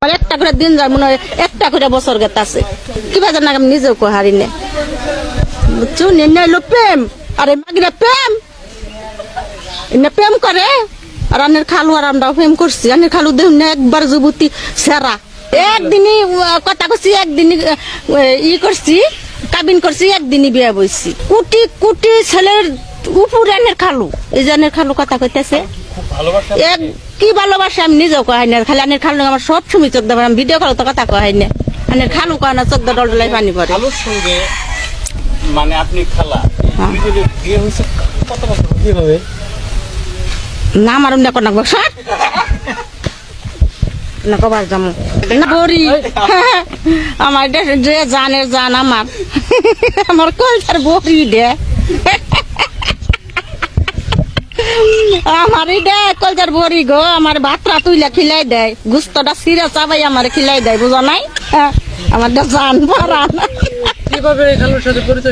আর একটা করে দিন যায় মনে হয় একটা করে বছর গেতে আছে কিভাবে জানা আমি নিজেও কো হারি নে বুঝছো নিলো প্রেম আরে মাগিরা প্রেম এনে প্রেম করে আর আনের খালু আর আমরাও প্রেম করছি আনের খালু দেখুন না একবার যুবতী সেরা একদিনই কথা করছি একদিনই করছি কাবিন করছি একদিনই বিয়ে বইছি কোটি কোটি ছেলের উপরে আনের খালু এই জানের খালু কথা কইতেছে কি ভালোবাসে আমি নিজেও কহাই না খালি আনের খালু আমার সব সময় চোখ দেবো আমি ভিডিও কল তো কথা কহাই না আনের খালু কয় না চোখ ডলাই পানি পড়ে খালুর সঙ্গে মানে আপনি খালা বিয়ে হয়েছে কত বছর কিভাবে না আমার অন্য কোন না কবার যাবো না বড়ি আমার যে জানের জান আমার আমার কলচার বড়ি দে আমার দে কলচার বড়ি গো আমার ভাতটা তুইলা খিলাই দেয় গুস্তটা সিরা চাবাই আমার খিলাই দেয় বুঝা নাই আমার জান পারা কিভাবে খালুর সাথে পরিচয়